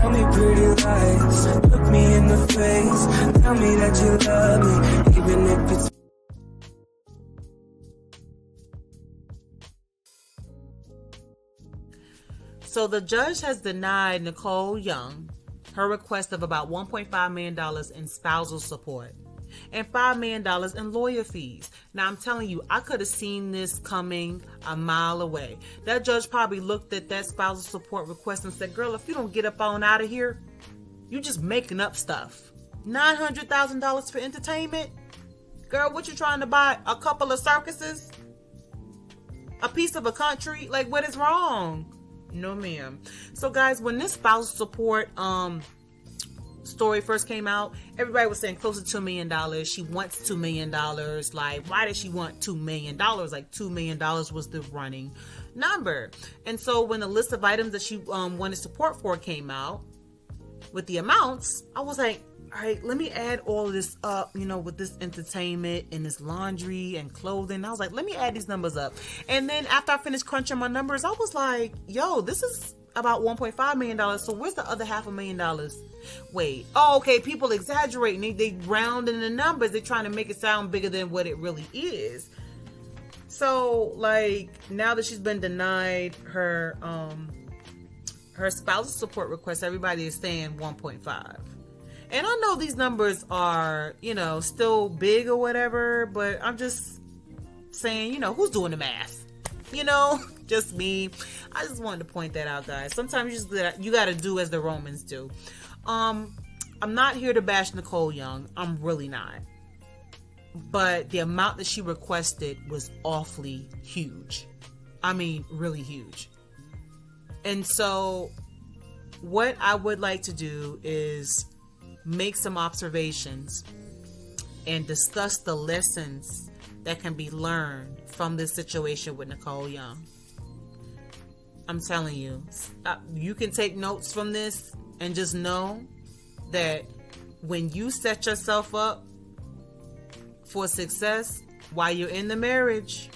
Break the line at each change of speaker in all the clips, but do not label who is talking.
Tell me pretty lies, look me in the face, tell me that you love me, even if it's...
So the judge has denied Nicole Young her request of about $1.5 million in spousal support and $5 million in lawyer fees. Now, I'm telling you, I could have seen this coming a mile away. That judge probably looked at that spousal support request and said, girl, if you don't get up on out of here, you just making up stuff. $900,000 for entertainment? Girl, what you trying to buy? A couple of circuses? A piece of a country? Like, what is wrong? No, ma'am. So, guys, when this spousal support story first came out, everybody was saying close to $2 million. She wants $2 million. Like, why did she want $2 million? Like, $2 million was the running number. And so when the list of items that she wanted support for came out with the amounts, I was like, all right, let me add all of this up, with this entertainment and this laundry and clothing. I was like, let me add these numbers up. And then after I finished crunching my numbers, I was like, yo, this is about $1.5 million. So where's the other $500,000? Wait. Oh, okay. People exaggerating. They rounding the numbers. They're trying to make it sound bigger than what it really is. So, like, now that she's been denied her spousal support request, everybody is saying 1.5. And I know these numbers are, still big or whatever, but I'm just saying, who's doing the math? Just me. I just wanted to point that out, guys. Sometimes you got to do as the Romans do. I'm not here to bash Nicole Young. I'm really not. But the amount that she requested was awfully huge. I mean, really huge. And so what I would like to do is make some observations and discuss the lessons that can be learned from this situation with Nicole Young. I'm telling you, you can take notes from this and just know that when you set yourself up for success while you're in the marriage,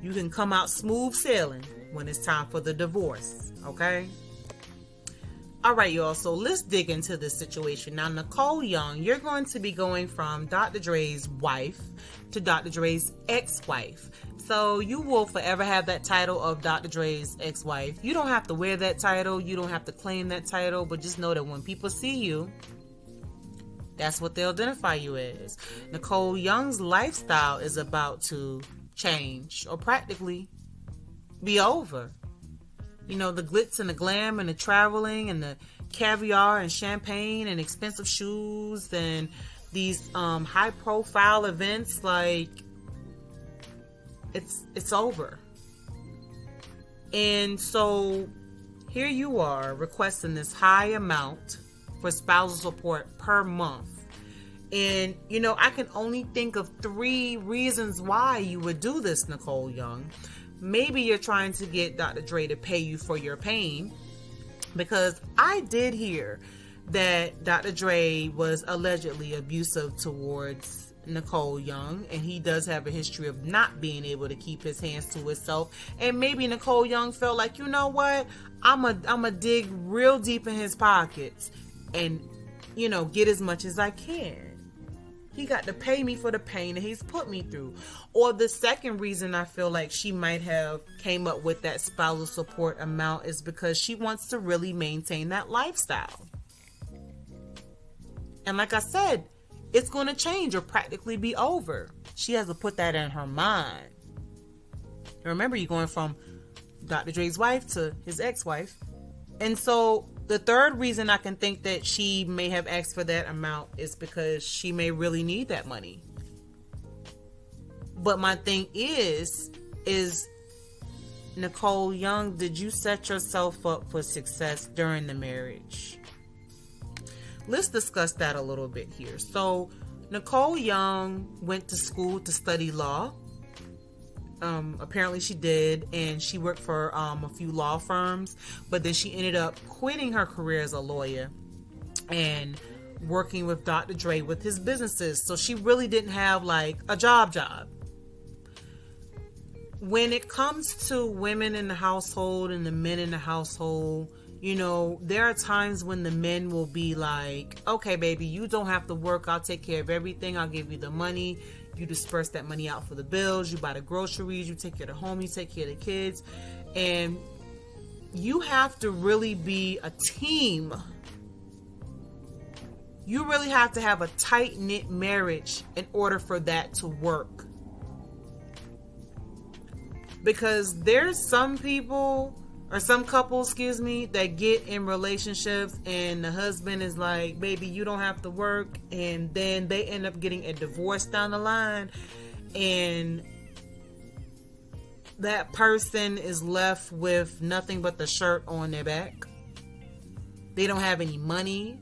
you can come out smooth sailing when it's time for the divorce, okay? All right, y'all, so let's dig into this situation. Now, Nicole Young, you're going to be going from Dr. Dre's wife to Dr. Dre's ex-wife. So you will forever have that title of Dr. Dre's ex-wife. You don't have to wear that title. You don't have to claim that title, but just know that when people see you, that's what they'll identify you as. Nicole Young's lifestyle is about to change or practically be over. The glitz and the glam and the traveling and the caviar and champagne and expensive shoes and these high profile events, like it's over. And so here you are requesting this high amount for spousal support per month. And, I can only think of 3 reasons why you would do this, Nicole Young. Maybe you're trying to get Dr. Dre to pay you for your pain, because I did hear that Dr. Dre was allegedly abusive towards Nicole Young, and he does have a history of not being able to keep his hands to himself. And maybe Nicole Young felt like, you know what, I'm a dig real deep in his pockets and, get as much as I can. He got to pay me for the pain that he's put me through. Or the second reason I feel like she might have came up with that spousal support amount is because she wants to really maintain that lifestyle. And like I said, it's going to change or practically be over. She has to put that in her mind. And remember, you're going from Dr. Dre's wife to his ex-wife. And so the third reason I can think that she may have asked for that amount is because she may really need that money. But my thing is Nicole Young, did you set yourself up for success during the marriage? Let's discuss that a little bit here. So Nicole Young went to school to study law. Apparently she did, and she worked for a few law firms, but then she ended up quitting her career as a lawyer and working with Dr. Dre with his businesses. So she really didn't have like a job. When it comes to women in the household and the men in the household, You know, there are times when the men will be like, okay, baby, you don't have to work. I'll take care of everything. I'll give you the money. You disperse that money out for the bills. You buy the groceries. You take care of the home. You take care of the kids. And you have to really be a team. You really have to have a tight-knit marriage in order for that to work. Because there's some people, or some couples, that get in relationships and the husband is like, baby, you don't have to work. And then they end up getting a divorce down the line. And that person is left with nothing but the shirt on their back. They don't have any money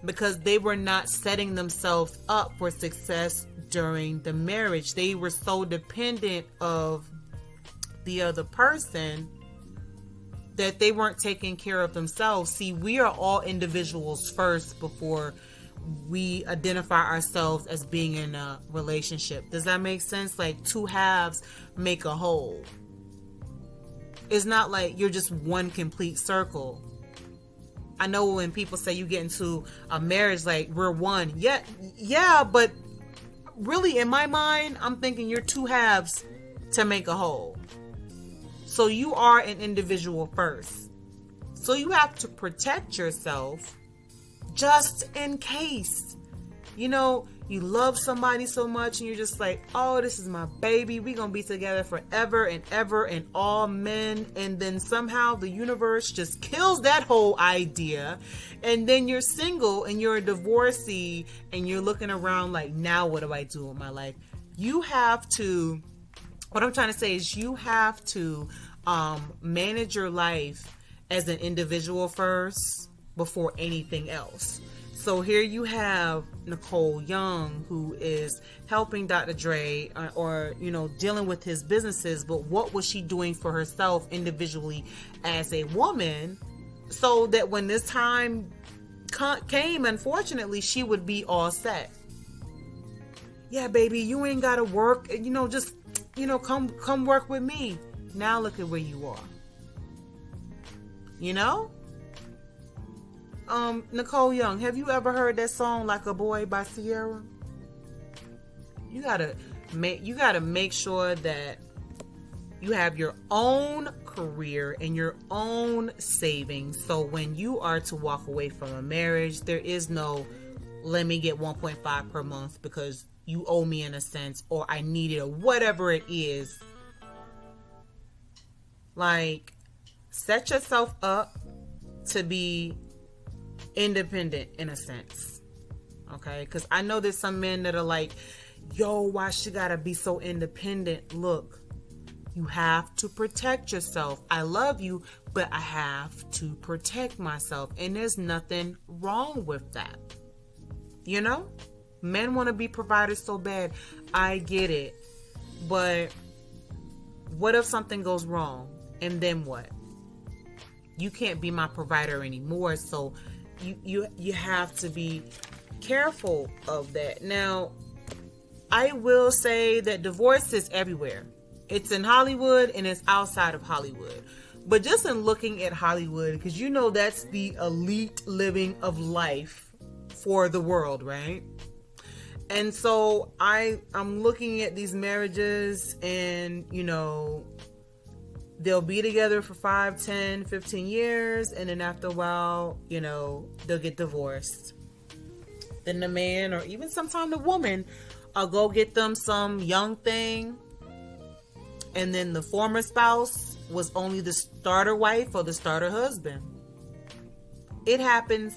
because they were not setting themselves up for success during the marriage. They were so dependent of the other person that they weren't taking care of themselves. See, we are all individuals first before we identify ourselves as being in a relationship. Does that make sense? Like, two halves make a whole. It's not like you're just one complete circle. I know when people say you get into a marriage, like, we're one. Yeah, but really in my mind, I'm thinking you're two halves to make a whole. So you are an individual first. So you have to protect yourself just in case. You know, you love somebody so much and you're just like, oh, this is my baby. We're going to be together forever and ever and all men. And then somehow the universe just kills that whole idea. And then you're single and you're a divorcee and you're looking around like, now what do I do with my life? You have to, what I'm trying to say is you have to manage your life as an individual first before anything else. So here you have Nicole Young, who is helping Dr. Dre or, you know, dealing with his businesses. But what was she doing for herself individually as a woman so that when this time came, unfortunately, she would be all set? Yeah, baby, you ain't got to work. You know, just, you know, come work with me. Now look at where you are. You know? Nicole Young, have you ever heard that song Like a Boy by Sierra? You gotta make sure that you have your own career and your own savings. So when you are to walk away from a marriage, there is no, let me get 1.5 per month because you owe me in a sense, or I need it, or whatever it is. Like, set yourself up to be independent in a sense, okay? Because I know there's some men that are like, yo, why she gotta be so independent? Look, you have to protect yourself. I love you, but I have to protect myself, and there's nothing wrong with that. You know, men want to be providers so bad. I get it, but what if something goes wrong, and then what? You can't be my provider anymore, so you have to be careful of that. Now, I will say that divorce is everywhere. It's in Hollywood and it's outside of Hollywood. But just in looking at Hollywood, because you know that's the elite living of life for the world, right? And so I'm looking at these marriages and, you know, they'll be together for 5, 10, 15 years. And then after a while, you know, they'll get divorced. Then the man, or even sometimes the woman, will go get them some young thing. And then the former spouse was only the starter wife or the starter husband. It happens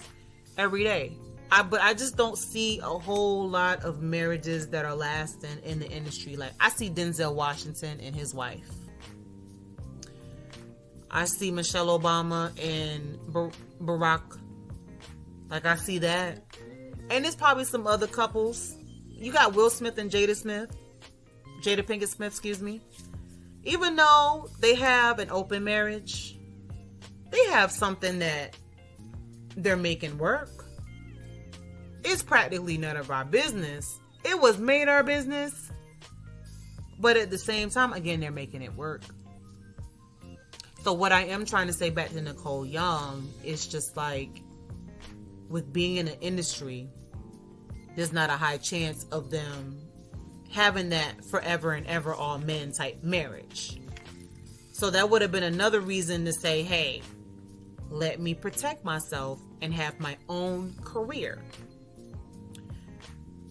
every day. But I just don't see a whole lot of marriages that are lasting in the industry. Like, I see Denzel Washington and his wife. I see Michelle Obama and Barack. Like, I see that. And there's probably some other couples. You got Will Smith and Jada Pinkett Smith, excuse me. Even though they have an open marriage, they have something that they're making work. It's practically none of our business. It was made our business. But at the same time, again, they're making it work. So what I am trying to say back to Nicole Young is just like, with being in the industry, there's not a high chance of them having that forever and ever all men type marriage. So that would have been another reason to say, hey, let me protect myself and have my own career.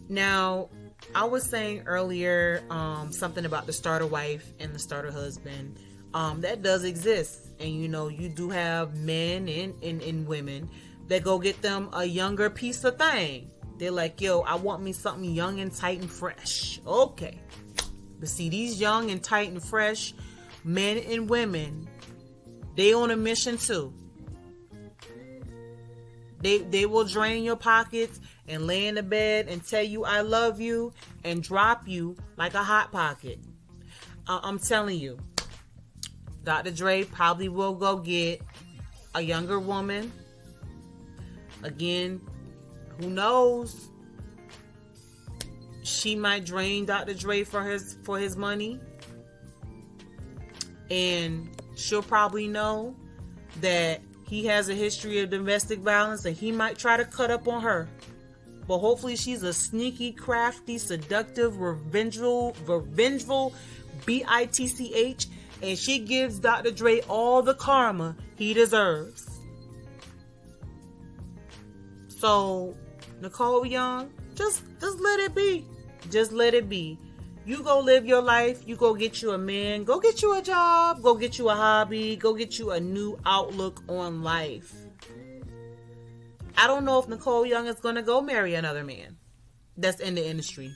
Now, I was saying earlier something about the starter wife and the starter husband. That does exist. And you do have men and women that go get them a younger piece of thing. They're like, yo, I want me something young and tight and fresh. Okay. But see, these young and tight and fresh men and women, they on a mission too. They will drain your pockets and lay in the bed and tell you I love you and drop you like a hot pocket. I'm telling you, Dr. Dre probably will go get a younger woman. Again, who knows? She might drain Dr. Dre for his money. And she'll probably know that he has a history of domestic violence and he might try to cut up on her. But hopefully she's a sneaky, crafty, seductive, revengeful, bitch, and she gives Dr. Dre all the karma he deserves. So, Nicole Young, just let it be. Just let it be. You go live your life. You go get you a man. Go get you a job. Go get you a hobby. Go get you a new outlook on life. I don't know if Nicole Young is going to go marry another man that's in the industry.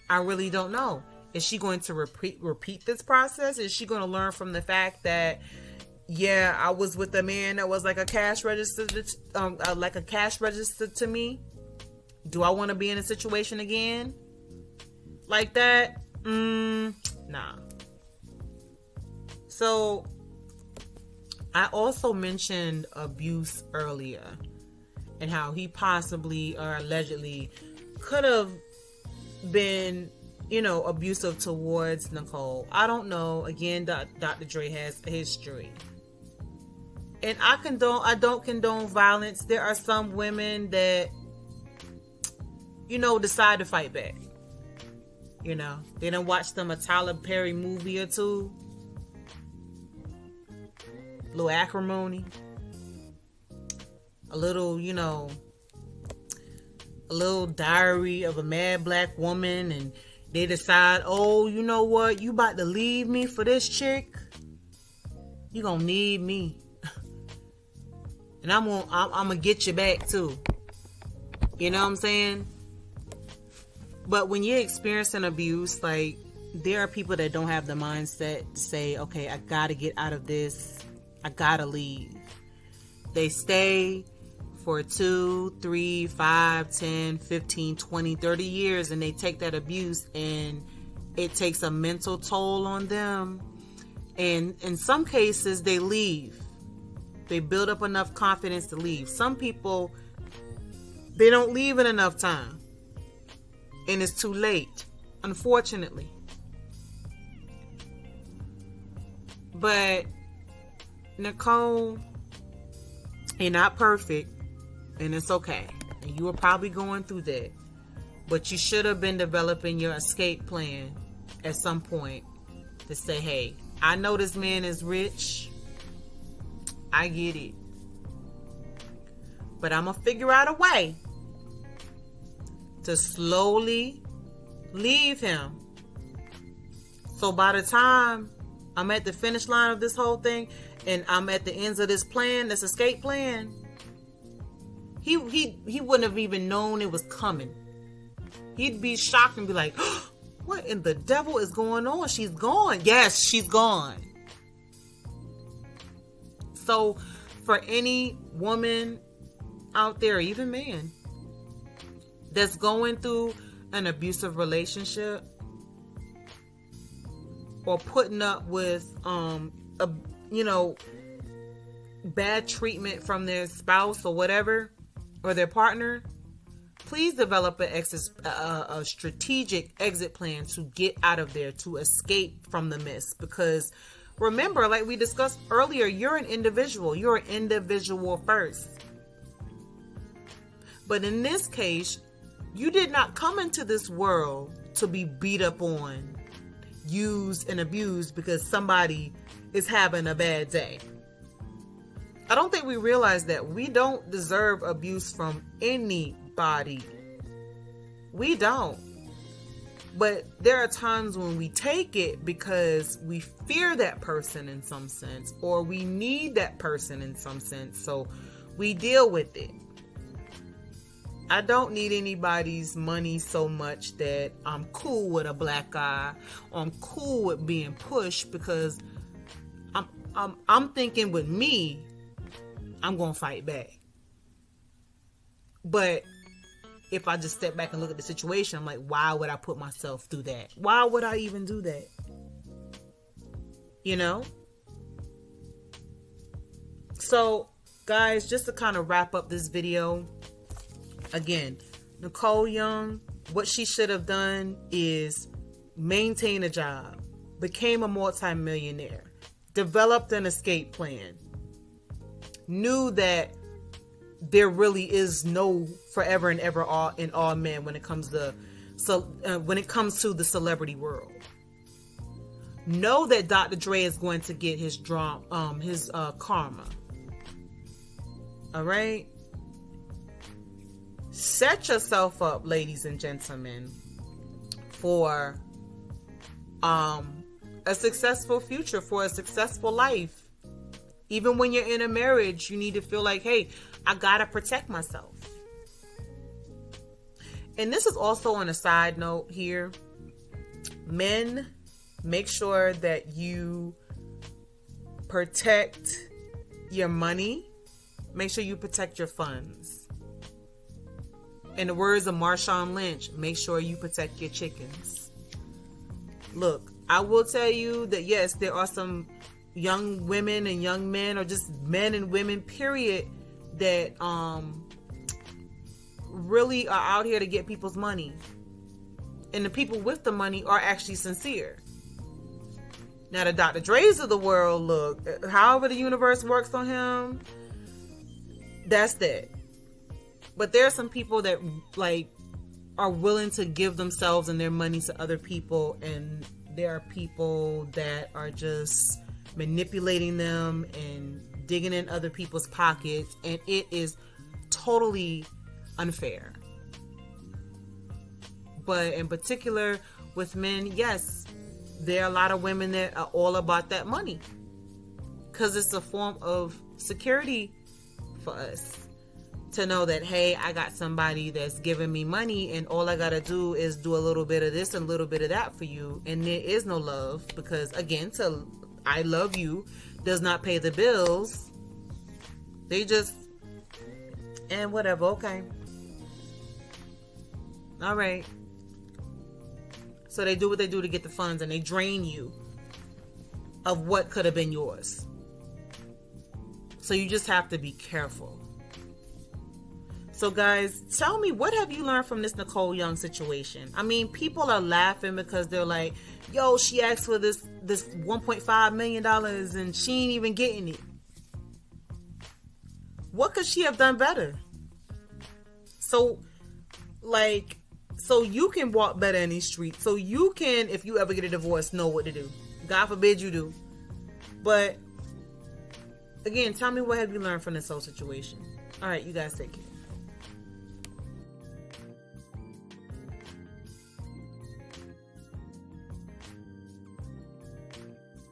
I really don't know. Is she going to repeat this process? Is she going to learn from the fact that, yeah, I was with a man that was like a cash register, to me? Do I want to be in a situation again like that? Nah. So I also mentioned abuse earlier and how he possibly or allegedly could have been, abusive towards Nicole. I don't know. Again, Dr. Dre has a history. And I don't condone violence. There are some women that, decide to fight back. They done watched them a Tyler Perry movie or two. A little acrimony. A little, a little Diary of a Mad Black Woman, and they decide, oh, you know what? You about to leave me for this chick? You gonna need me. And I'm gonna get you back too. You know what I'm saying? But when you're experiencing abuse, like, there are people that don't have the mindset to say, okay, I gotta get out of this. I gotta leave. They stay for 2, 3, 5, 10, 15, 20, 30 years, and they take that abuse, and it takes a mental toll on them. And in some cases, they leave. They build up enough confidence to leave. Some people, they don't leave in enough time. And it's too late, unfortunately. But Nicole, you're not perfect, and it's okay. And you were probably going through that. But you should have been developing your escape plan at some point to say, hey, I know this man is rich. I get it. But I'm going to figure out a way to slowly leave him. So by the time I'm at the finish line of this whole thing and I'm at the ends of this plan, this escape plan, he wouldn't have even known it was coming. He'd be shocked and be like, oh, what in the devil is going on? She's gone. Yes, she's gone. So for any woman out there, even man, that's going through an abusive relationship or putting up with bad treatment from their spouse or whatever, or their partner, please develop a strategic exit plan to get out of there, to escape from the mess. Because remember, like we discussed earlier, you're an individual. You're an individual first. But in this case, you did not come into this world to be beat up on, used and abused because somebody is having a bad day. I don't think we realize that we don't deserve abuse from anybody. We don't. But there are times when we take it because we fear that person in some sense, or we need that person in some sense, so we deal with it. I don't need anybody's money so much that I'm cool with a black eye, or I'm cool with being pushed, because I'm thinking with me, I'm gonna fight back. But if I just step back and look at the situation, I'm like, why would I put myself through that? Why would I even do that? You know? So, guys, just to kind of wrap up this video, again, Nicole Young, what she should have done is maintain a job, became a multimillionaire, developed an escape plan, knew that there really is no forever and ever in all men when it comes to the celebrity world. Know that Dr. Dre is going to get his karma. All right. Set yourself up, ladies and gentlemen, for a successful future, for a successful life. Even when you're in a marriage, you need to feel like, hey, I gotta protect myself. And this is also on a side note here. Men, make sure that you protect your money. Make sure you protect your funds. In the words of Marshawn Lynch, make sure you protect your chickens. Look, I will tell you that yes, there are some young women and young men, or just men and women, period, that really are out here to get people's money. And the people with the money are actually sincere. Now, the Dr. Dre's of the world, look, however the universe works on him, that's that. But there are some people that like are willing to give themselves and their money to other people, and there are people that are just manipulating them and digging in other people's pockets, and it is totally unfair. But in particular with men, yes, there are a lot of women that are all about that money because it's a form of security for us to know that, hey, I got somebody that's giving me money, and all I gotta do is do a little bit of this and a little bit of that for you, and there is no love, because again, I love you does not pay the bills. They just, and whatever, okay. All right. So they do what they do to get the funds, and they drain you of what could have been yours. So you just have to be careful. So guys, tell me, what have you learned from this Nicole Young situation? I mean, people are laughing because they're like, yo, she asked for this $1.5 million and she ain't even getting it. What could she have done better? So you can walk better in these streets. So you can, if you ever get a divorce, know what to do. God forbid you do. But again, tell me, what have you learned from this whole situation? All right, you guys take care.